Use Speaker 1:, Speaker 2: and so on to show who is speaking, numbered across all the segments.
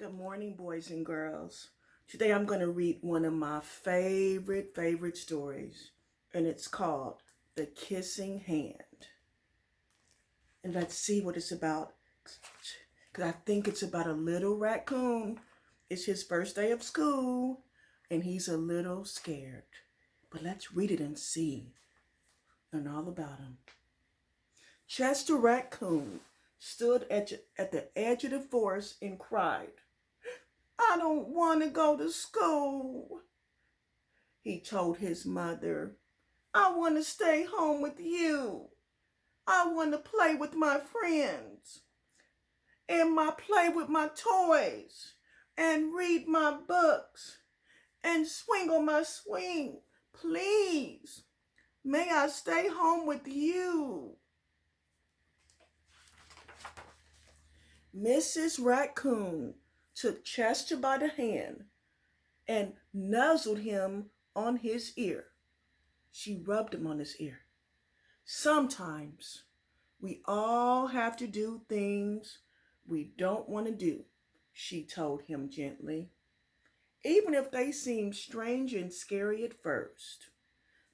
Speaker 1: Good morning, boys and girls. Today I'm going to read one of my favorite stories, and it's called The Kissing Hand. And let's see what it's about, because I think it's about a little raccoon. It's his first day of school, and he's a little scared. But let's read it and learn all about him. Chester Raccoon stood at the edge of the forest and cried, "I don't want to go to school." He told his mother, "I want to stay home with you. I want to play with my friends and play with my toys and read my books and swing on my swing. Please, may I stay home with you?" Mrs. Raccoon took Chester by the hand and nuzzled him on his ear. She rubbed him on his ear. "Sometimes we all have to do things we don't want to do," she told him gently, "even if they seem strange and scary at first.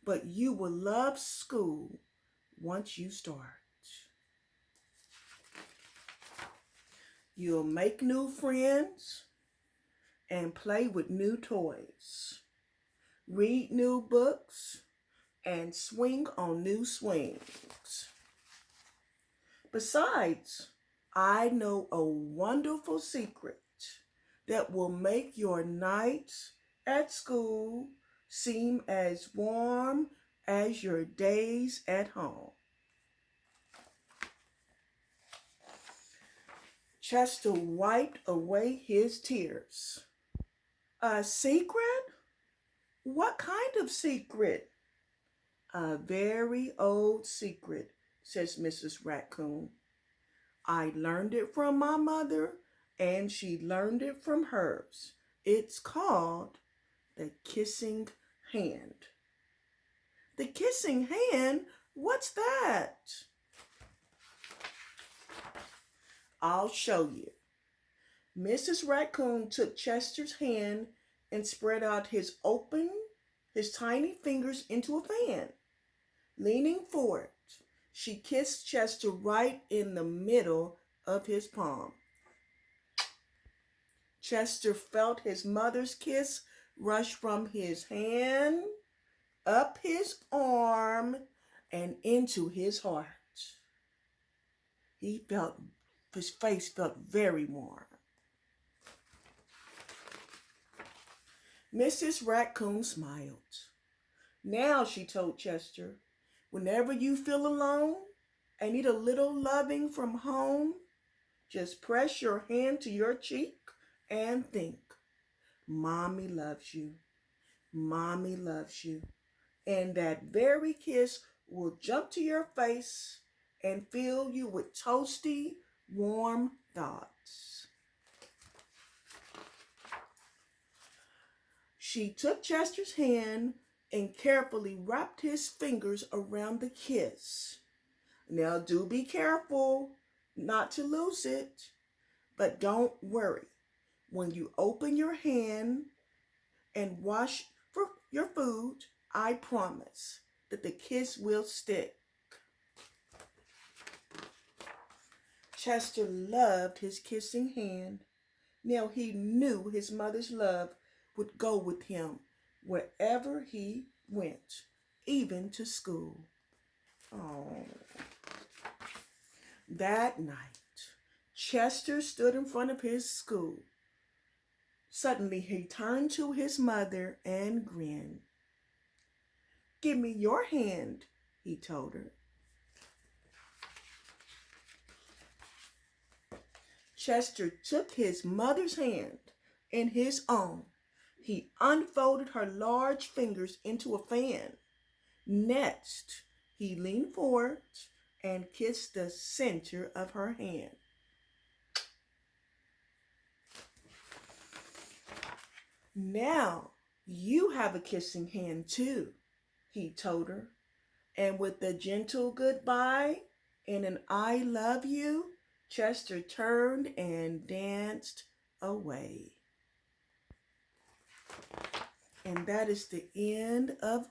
Speaker 1: But you will love school once you start. You'll make new friends and play with new toys, read new books, and swing on new swings. Besides, I know a wonderful secret that will make your nights at school seem as warm as your days at home." Chester wiped away his tears. "A secret? What kind of secret?" "A very old secret," says Mrs. Raccoon. "I learned it from my mother, and she learned it from hers. It's called the kissing hand." "The kissing hand? What's that?" "I'll show you." Mrs. Raccoon took Chester's hand and spread out his tiny fingers into a fan. Leaning forward, she kissed Chester right in the middle of his palm. Chester felt his mother's kiss rush from his hand, up his arm, and into his heart. His face felt very warm. Mrs. Raccoon smiled. "Now," she told Chester, "whenever you feel alone and need a little loving from home, just press your hand to your cheek and think, 'Mommy loves you. Mommy loves you.' And that very kiss will jump to your face and fill you with toasty, warm thoughts." She took Chester's hand and carefully wrapped his fingers around the kiss. "Now do be careful not to lose it. But don't worry. When you open your hand and wash for your food, I promise that the kiss will stick." Chester loved his kissing hand. Now he knew his mother's love would go with him wherever he went, even to school. Oh. That night, Chester stood in front of his school. Suddenly he turned to his mother and grinned. "Give me your hand," he told her. Chester took his mother's hand in his own. He unfolded her large fingers into a fan. Next, he leaned forward and kissed the center of her hand. "Now you have a kissing hand too," he told her. And with a gentle goodbye and an "I love you," Chester turned and danced away. away. And that is the end of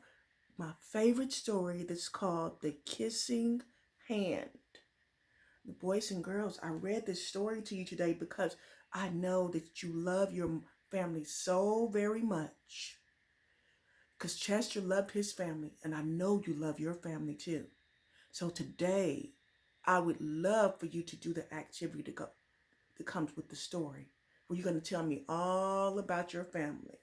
Speaker 1: my favorite story that's called The Kissing Hand. The boys and girls, I read this story to you today because I know that you love your family so very much. Because Chester loved his family, and I know you love your family too. So today, I would love for you to do the activity that comes with the story, where you're going to tell me all about your family.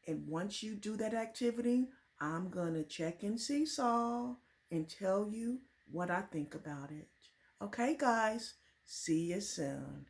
Speaker 1: And once you do that activity, I'm going to check in Seesaw and tell you what I think about it. Okay, guys, see you soon.